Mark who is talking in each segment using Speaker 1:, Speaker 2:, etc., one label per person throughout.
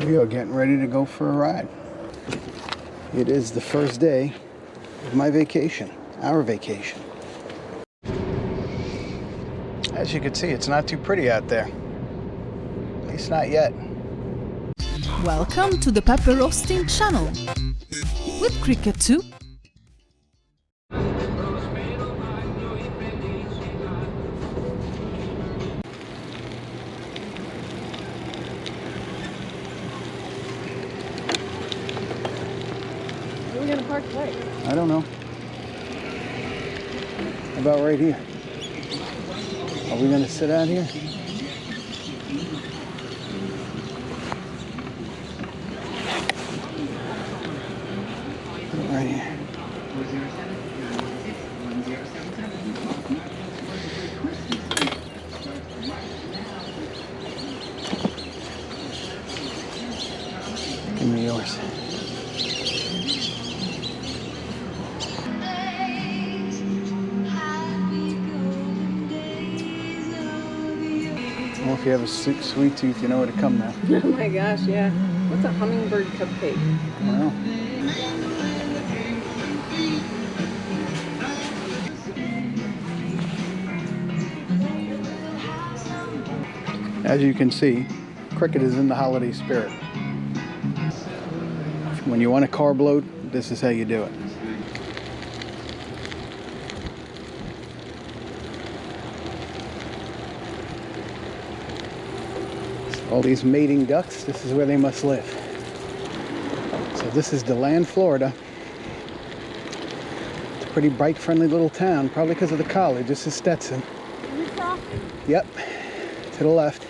Speaker 1: We are getting ready to go for a ride. It is the first day of my vacation, our vacation. As you can see, it's not too pretty out there. At least not yet.
Speaker 2: Welcome to the Pepper Roasting channel with Cricket 2.
Speaker 3: Where are we gonna park today?
Speaker 1: I don't know. How about right here? Are we gonna sit out here? Right here. Give me yours. Well, if you have a sweet tooth, you know where to come now.
Speaker 3: Oh my gosh, yeah. What's a hummingbird cupcake?
Speaker 1: I don't know. As you can see, Cricket is in the holiday spirit. When you want a carb load, this is how you do it. All these mating ducks, this is where they must live. So this is Deland, Florida. It's a pretty bike-friendly little town, probably because of the college. This is Stetson. Yep, to the left.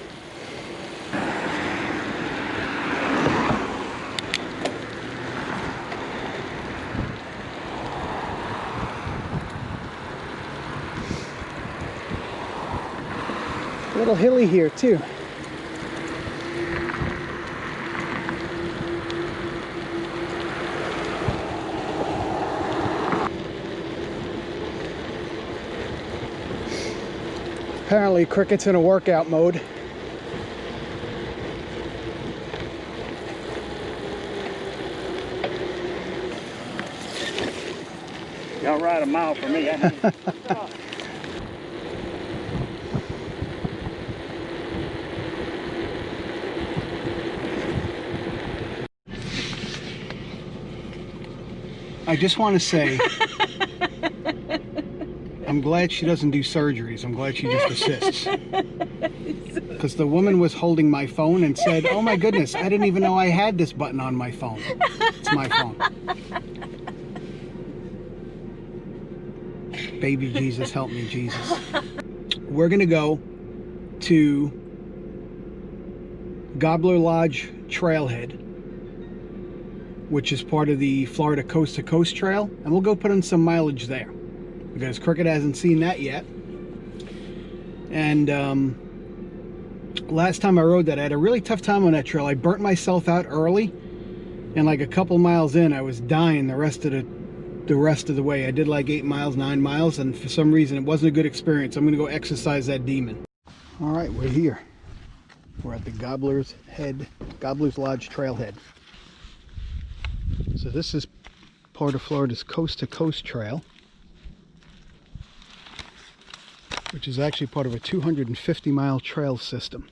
Speaker 1: A little hilly here too. Apparently Cricket's in a workout mode.
Speaker 4: Y'all ride a mile for me.
Speaker 1: I just want to say, I'm glad she doesn't do surgeries. I'm glad she just assists. Because the woman was holding my phone and said, "Oh my goodness, I didn't even know I had this button on my phone." It's my phone. Baby Jesus, help me, Jesus. We're going to go to Gobbler Lodge Trailhead, which is part of the Florida Coast to Coast Trail, and we'll go put in some mileage there because Cricket hasn't seen that yet. And last time I rode that, I had a really tough time on that trail. I burnt myself out early, and like a couple miles in, I was dying the rest of the way. I did like 8 miles, 9 miles, and for some reason it wasn't a good experience. I'm gonna go exercise that demon. All right, we're here. We're at the Gobbler's Lodge Trailhead. So this is part of Florida's Coast to Coast Trail, which is actually part of a 250-mile trail system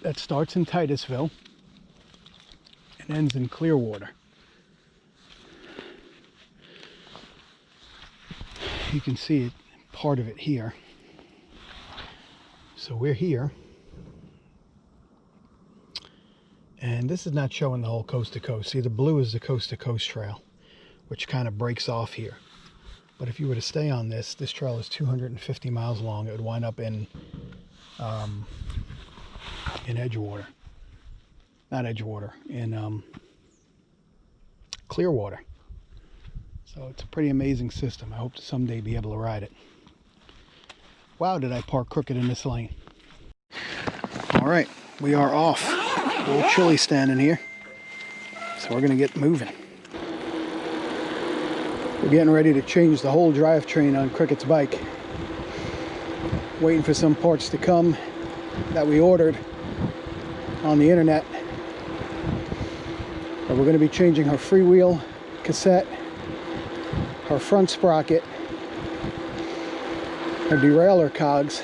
Speaker 1: that starts in Titusville and ends in Clearwater. You can see it, part of it here. So we're here. And this is not showing the whole coast to coast. See, the blue is the coast to coast trail, which kind of breaks off here. But if you were to stay on this trail is 250 miles long. It would wind up in Edgewater. Not Edgewater, in Clearwater. So it's a pretty amazing system. I hope to someday be able to ride it. Wow, did I park crooked in this lane. All right, we are off. A little chilly standing here, so we're gonna get moving. We're getting ready to change the whole drivetrain on Cricket's bike. Waiting for some parts to come that we ordered. on the internet. But we're going to be changing her freewheel cassette, her front sprocket, her derailleur cogs,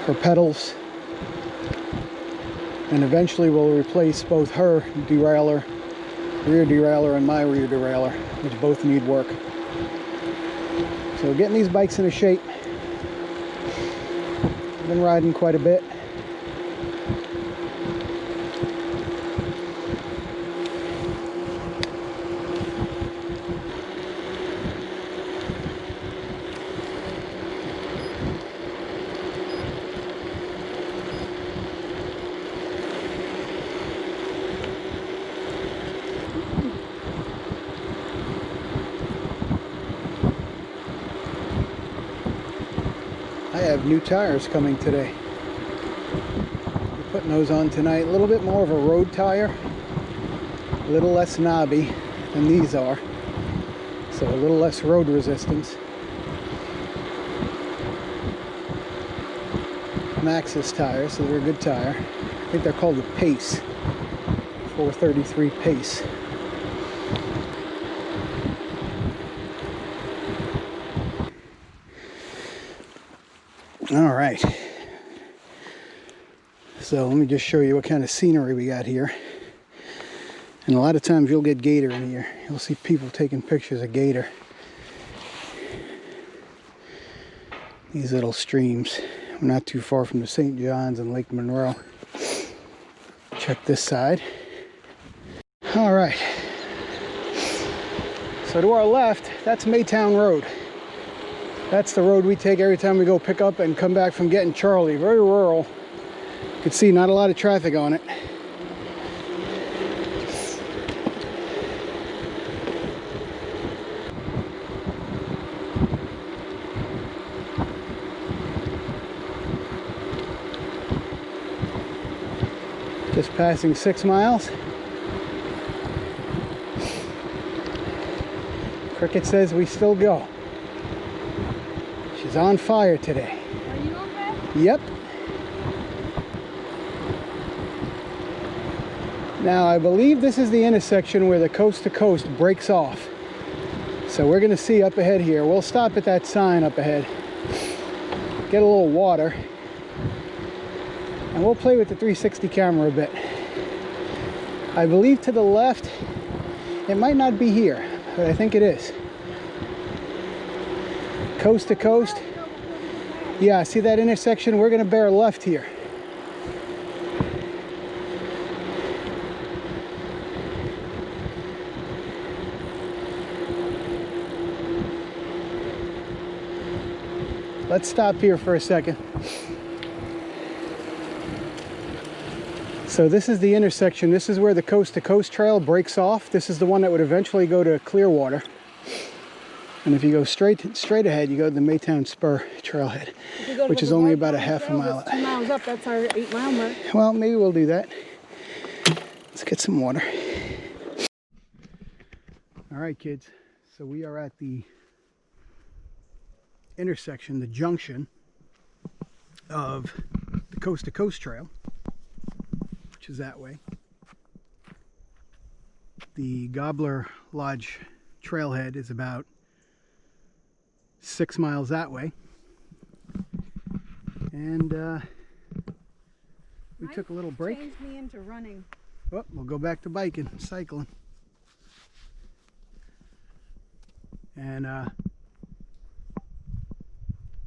Speaker 1: her pedals, and eventually we'll replace both her derailleur, rear derailleur, and my rear derailleur, which both need work. So getting these bikes into shape. I've been riding quite a bit. I have new tires coming today. We're putting those on tonight. A little bit more of a road tire, a little less knobby than these are, so a little less road resistance. Maxxis tires, so they're a good tire. I think they're called the Pace, 433 Pace. All right, so let me just show you what kind of scenery we got here. And a lot of times you'll get gator in here. You'll see people taking pictures of gator. These little streams. We're not too far from the St. John's and Lake Monroe. Check this side. All right, so to our left, that's Maytown Road. That's the road we take every time we go pick up and come back from getting Charlie. Very rural. You can see not a lot of traffic on it. Just passing 6 miles. Cricket says we still go. She's on fire today.
Speaker 3: Are you on fire?
Speaker 1: Yep. Now I believe this is the intersection where the coast to coast breaks off. So we're going to see up ahead here. We'll stop at that sign up ahead, get a little water, and we'll play with the 360 camera a bit. I believe to the left, it might not be here, but I think it is. Coast to coast. Yeah, see that intersection? We're going to bear left here. Let's stop here for a second. So this is the intersection. This is where the coast to coast trail breaks off. This is the one that would eventually go to Clearwater. And if you go straight ahead, you go to the Maytown Spur trailhead, which is only about a half a mile.
Speaker 3: 2 miles up, that's our 8 mile mark.
Speaker 1: Well, maybe we'll do that. Let's get some water. All right, kids. So we are at the intersection, the junction of the coast to coast trail, which is that way. The Gobbler Lodge trailhead is about 6 miles that way, and we took a little break.
Speaker 3: Changed me into running.
Speaker 1: Oh, we'll go back to biking, cycling, and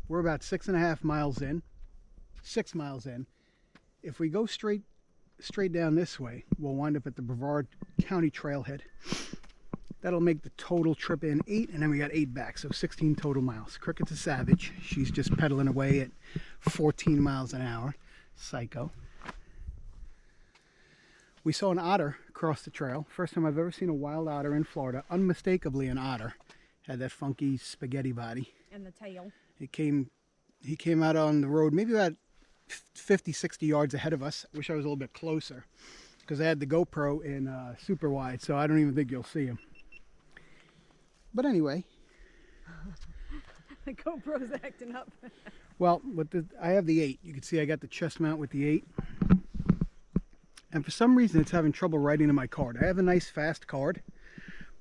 Speaker 1: we're about 6.5 miles in. 6 miles in. If we go straight down this way, we'll wind up at the Brevard County trailhead. That'll make the total trip in 8, and then we got 8 back, so 16 total miles. Cricket's a savage. She's just pedaling away at 14 miles an hour. Psycho. We saw an otter across the trail. First time I've ever seen a wild otter in Florida. Unmistakably an otter. Had that funky spaghetti body.
Speaker 3: And the tail.
Speaker 1: He came out on the road maybe about 50, 60 yards ahead of us. Wish I was a little bit closer, because I had the GoPro in super wide, so I don't even think you'll see him. But anyway.
Speaker 3: The GoPro's acting up.
Speaker 1: Well, I have the 8. You can see I got the chest mount with the 8. And for some reason it's having trouble writing to my card. I have a nice fast card,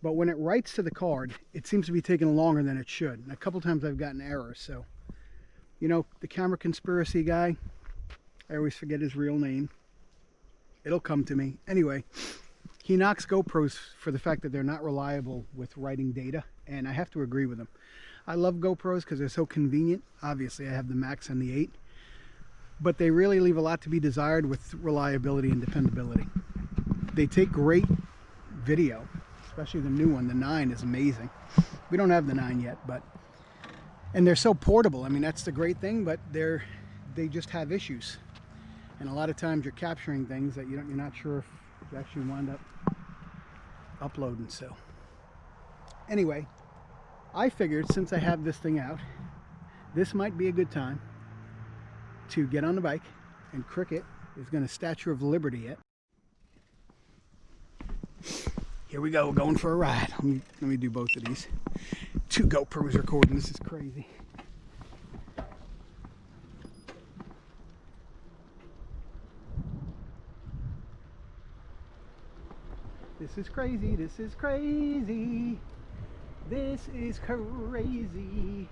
Speaker 1: but when it writes to the card, it seems to be taking longer than it should. And a couple times I've gotten errors. So, you know, the camera conspiracy guy, I always forget his real name. It'll come to me. Anyway, he knocks GoPros for the fact that they're not reliable with writing data, and I have to agree with him. I love GoPros because they're so convenient. Obviously, I have the Max and the 8, but they really leave a lot to be desired with reliability and dependability. They take great video, especially the new one. The 9 is amazing. We don't have the 9 yet, and they're so portable. I mean, that's the great thing, but they just have issues. And a lot of times you're capturing things that you're not sure if you actually wind up uploading. So anyway, I figured since I have this thing out, this might be a good time to get on the bike, and Cricket is going to Statue of Liberty it. Here we go, we're going for a ride. Let me do both of these. 2 GoPros recording, this is crazy. This is crazy, this is crazy. This is crazy.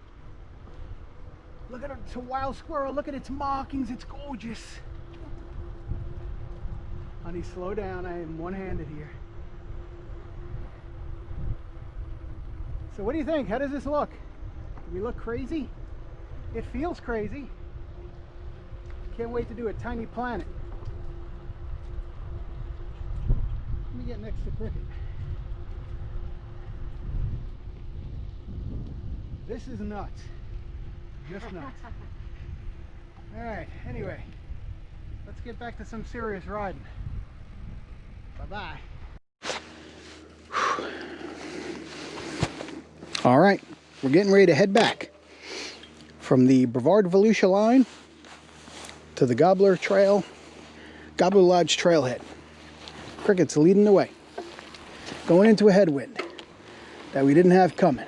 Speaker 1: Look at it, it's a wild squirrel. Look at its markings, it's gorgeous. Honey, slow down, I am one-handed here. So what do you think? How does this look? Do we look crazy? It feels crazy. Can't wait to do a tiny planet. Let me get next to Cricket. This is nuts. Just nuts. Alright, anyway, let's get back to some serious riding. Bye-bye. Alright, we're getting ready to head back from the Brevard Volusia line to the Gobbler Lodge trailhead. Cricket's leading the way, going into a headwind that we didn't have coming.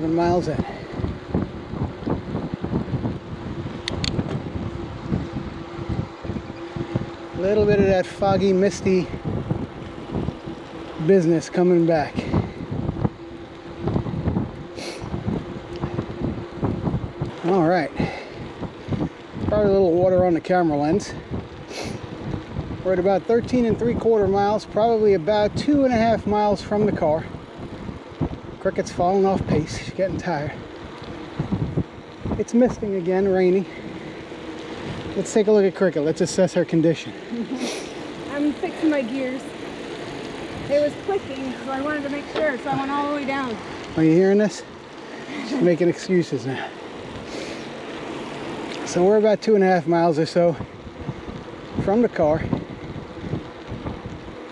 Speaker 1: Miles in. A little bit of that foggy, misty business coming back. All right. Probably a little water on the camera lens. We're at about 13 3/4 miles, probably about 2.5 miles from the car. Cricket's falling off pace. She's getting tired. It's misting again, rainy. Let's take a look at Cricket. Let's assess her condition.
Speaker 3: I'm fixing my gears. It was clicking, so I wanted to make sure, so I went all the way down.
Speaker 1: Are you hearing this? She's making excuses now. So we're about 2.5 miles or so from the car.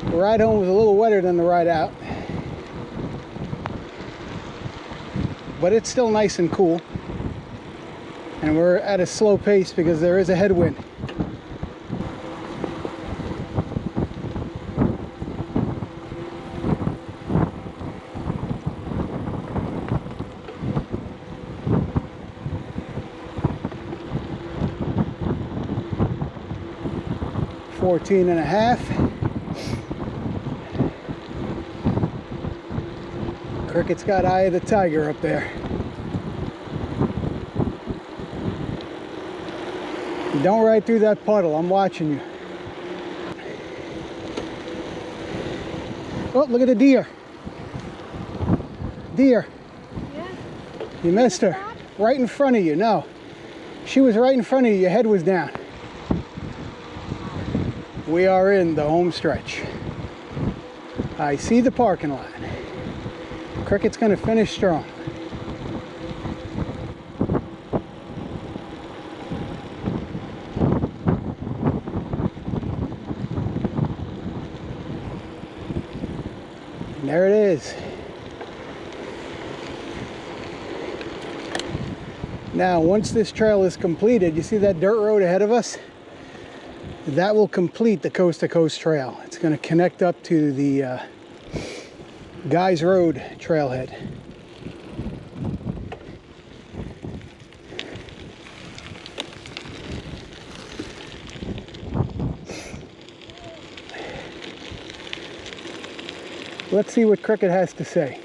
Speaker 1: The ride home was a little wetter than the ride out, but it's still nice and cool, and we're at a slow pace because there is a headwind. $14.5. Cricket's got Eye of the Tiger up there. Don't ride through that puddle, I'm watching you. Oh, look at the deer. Deer.
Speaker 3: Yeah.
Speaker 1: You missed her. Right in front of you. No. She was right in front of you. Your head was down. We are in the home stretch. I see the parking lot. Cricket's going to finish strong. And there it is. Now, once this trail is completed, you see that dirt road ahead of us? that will complete the Coast to Coast Trail. It's going to connect up to the Guys Road trailhead. Let's see what Cricket has to say.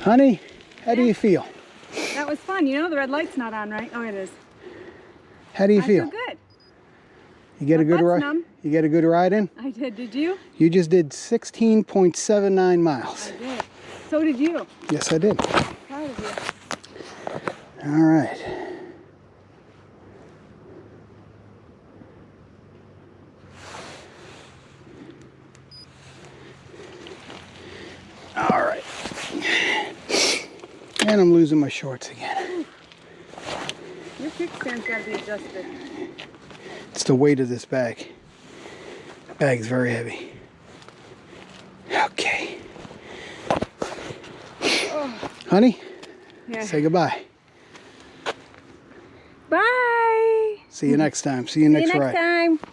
Speaker 1: Honey, how do you feel?
Speaker 3: That was fun. You know, the red light's not on, right? Oh, it is.
Speaker 1: How do you
Speaker 3: I
Speaker 1: feel?
Speaker 3: feel good.
Speaker 1: You get
Speaker 3: My
Speaker 1: a good
Speaker 3: butt's
Speaker 1: ride?
Speaker 3: numb.
Speaker 1: You get a good ride in?
Speaker 3: I did. Did you?
Speaker 1: You just did 16.79 miles.
Speaker 3: I did. So did you.
Speaker 1: Yes, I did.
Speaker 3: Proud of you.
Speaker 1: All right. All right. And I'm losing my shorts again.
Speaker 3: Your kickstand's got to be adjusted.
Speaker 1: It's the weight of this bag. Bag's very heavy. Okay. Honey,
Speaker 3: Yeah.
Speaker 1: say goodbye.
Speaker 3: Bye.
Speaker 1: See you next time. See you next
Speaker 3: See you
Speaker 1: ride.
Speaker 3: next time.